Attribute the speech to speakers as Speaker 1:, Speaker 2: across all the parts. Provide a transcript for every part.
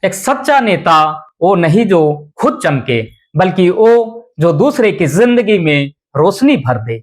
Speaker 1: एक सच्चा नेता वो नहीं जो खुद चमके, बल्कि वो जो दूसरे की जिंदगी में रोशनी भर दे।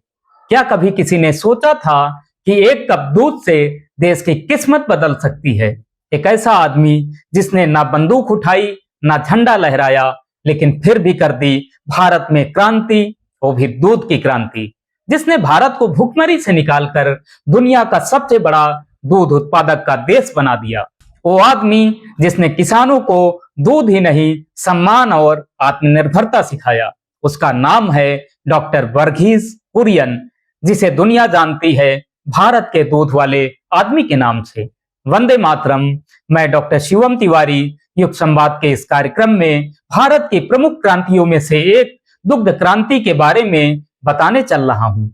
Speaker 1: क्या कभी किसी ने सोचा था कि एक कप दूध से देश की किस्मत बदल सकती है? एक ऐसा आदमी जिसने ना बंदूक उठाई, ना झंडा लहराया, लेकिन फिर भी कर दी भारत में क्रांति, वो भी दूध की क्रांति। जिसने भारत को भुखमरी से निकालकर दुनिया का सबसे बड़ा दूध उत्पादक का देश बना दिया। वो आदमी जिसने किसानों को दूध ही नहीं, सम्मान और आत्मनिर्भरता सिखाया। उसका नाम है डॉक्टर वर्गीस कुरियन, जिसे दुनिया जानती है भारत के दूध वाले आदमी के नाम से। वंदे मातरम। मैं डॉक्टर शिवम तिवारी युग संवाद के इस कार्यक्रम में भारत की प्रमुख क्रांतियों में से एक दुग्ध क्रांति के बारे में बताने चल रहा हूं।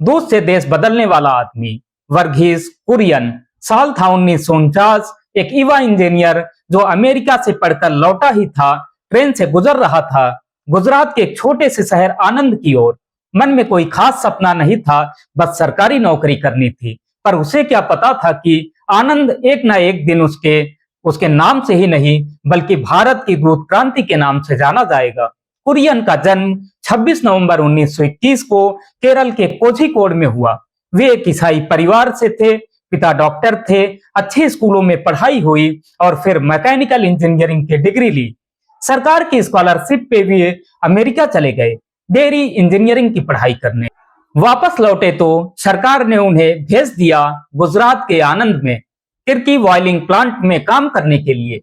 Speaker 1: दूध से देश बदलने वाला आदमी वर्गीस कुरियन। साल था 1949। एक युवा इंजीनियर जो अमेरिका से पढ़कर लौटा ही था, ट्रेन से गुजर रहा था गुजरात के एक छोटे से शहर आनंद की ओर। मन में कोई खास सपना नहीं था, बस सरकारी नौकरी करनी थी। पर उसे क्या पता था कि आनंद एक ना एक दिन उसके नाम से ही नहीं, बल्कि भारत की दूध क्रांति के नाम से जाना जाएगा। कुरियन का जन्म 26 नवंबर 1921 को केरल के कोझिकोड में हुआ। वे एक ईसाई परिवार से थे। पिता डॉक्टर थे, अच्छे स्कूलों में पढ़ाई हुई और फिर मैकेनिकल इंजीनियरिंग की डिग्री ली। सरकार की स्कॉलरशिप पे भी अमेरिका चले गए डेयरी इंजीनियरिंग की पढ़ाई करने। वापस लौटे तो सरकार ने उन्हें भेज दिया गुजरात के आनंद में तिर्की बॉयलिंग प्लांट में काम करने के लिए।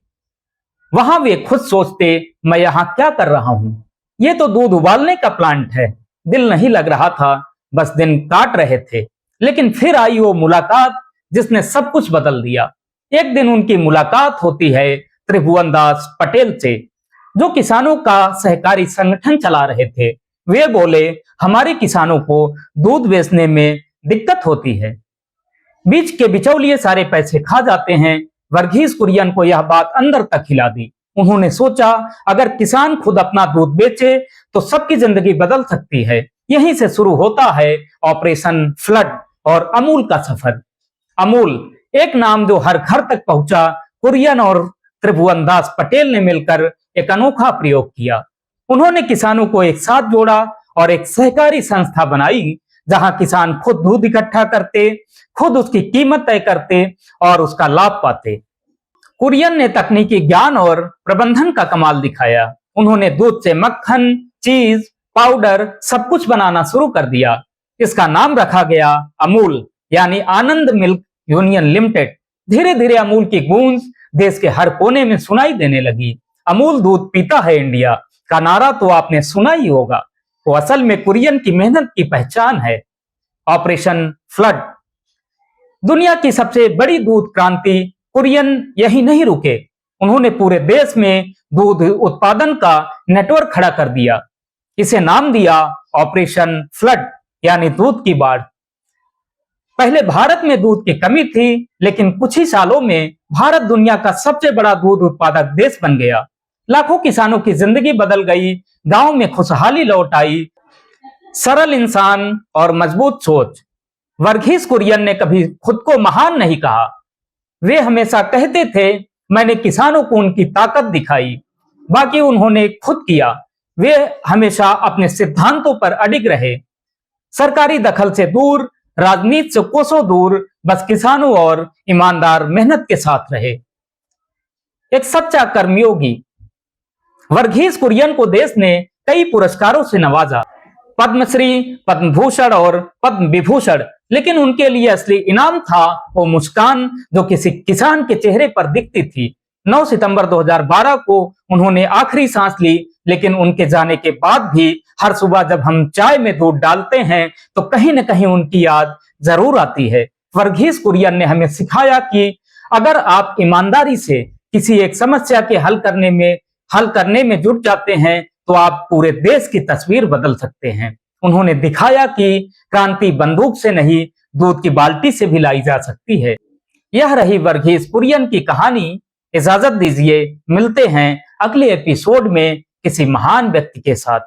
Speaker 1: वहां वे खुद सोचते, मैं यहाँ क्या कर रहा हूँ, ये तो दूध उबालने का प्लांट है। दिल नहीं लग रहा था, बस दिन काट रहे थे। लेकिन फिर आई वो मुलाकात जिसने सब कुछ बदल दिया। एक दिन उनकी मुलाकात होती है त्रिभुवनदास पटेल से, जो किसानों का सहकारी संगठन चला रहे थे। वे बोले, हमारे किसानों को दूध बेचने में दिक्कत होती है, बीच के बिचौलिए सारे पैसे खा जाते हैं। वर्गीस कुरियन को यह बात अंदर तक हिला दी। उन्होंने सोचा, अगर किसान खुद अपना दूध बेचे तो सबकी जिंदगी बदल सकती है। यहीं से शुरू होता है ऑपरेशन फ्लड और अमूल का सफर। अमूल, एक नाम जो हर घर तक पहुंचा। कुरियन और त्रिभुवनदास पटेल ने मिलकर एक अनोखा प्रयोग किया। उन्होंने किसानों को एक साथ जोड़ा और एक सहकारी संस्था बनाई, जहां किसान खुद दूध इकट्ठा करते, खुद उसकी कीमत तय करते और उसका लाभ पाते। कुरियन ने तकनीकी ज्ञान और प्रबंधन का कमाल दिखाया। उन्होंने दूध से मक्खन, चीज, पाउडर सब कुछ बनाना शुरू कर दिया। इसका नाम रखा गया अमूल, यानी आनंद मिल्क यूनियन लिमिटेड। धीरे धीरे अमूल की गूंज देश के हर कोने में सुनाई देने लगी। अमूल दूध पीता है इंडिया का नारा तो आपने सुना ही होगा। वो असल में कुरियन की मेहनत की पहचान है। ऑपरेशन फ्लड, दुनिया की सबसे बड़ी दूध क्रांति। कुरियन यही नहीं रुके, उन्होंने पूरे देश में दूध उत्पादन का नेटवर्क खड़ा कर दिया। इसे नाम दिया ऑपरेशन फ्लड, यानी दूध की बाढ़। पहले भारत में दूध की कमी थी, लेकिन कुछ ही सालों में भारत दुनिया का सबसे बड़ा दूध उत्पादक देश बन गया। लाखों किसानों की जिंदगी बदल गई, गांव में खुशहाली लौट आई। सरल इंसान और मजबूत सोच। वर्गीस कुरियन ने कभी खुद को महान नहीं कहा। वे हमेशा कहते थे, मैंने किसानों को उनकी ताकत दिखाई, बाकी उन्होंने खुद किया। वे हमेशा अपने सिद्धांतों पर अडिग रहे, सरकारी दखल से दूर, राजनीति से कोसों दूर, बस किसानों और ईमानदार मेहनत के साथ रहे। एक सच्चा कर्मयोगी। वर्गीस कुरियन को देश ने कई पुरस्कारों से नवाजा, पद्मश्री, पद्म भूषण और पद्म विभूषण। लेकिन उनके लिए असली इनाम था वो मुस्कान जो किसी किसान के चेहरे पर दिखती थी। 9 सितंबर 2012 को उन्होंने आखिरी सांस ली, लेकिन उनके जाने के बाद भी हर सुबह जब हम चाय में दूध डालते हैं तो कहीं न कहीं उनकी याद जरूर आती है। वर्गीस कुरियन ने हमें सिखाया कि अगर आप ईमानदारी से किसी एक समस्या के हल करने में जुट जाते हैं तो आप पूरे देश की तस्वीर बदल सकते हैं। उन्होंने दिखाया कि क्रांति बंदूक से नहीं, दूध की बाल्टी से भी लाई जा सकती है। यह रही वर्गीस कुरियन की कहानी। इजाजत दीजिए, मिलते हैं अगले एपिसोड में किसी महान व्यक्ति के साथ।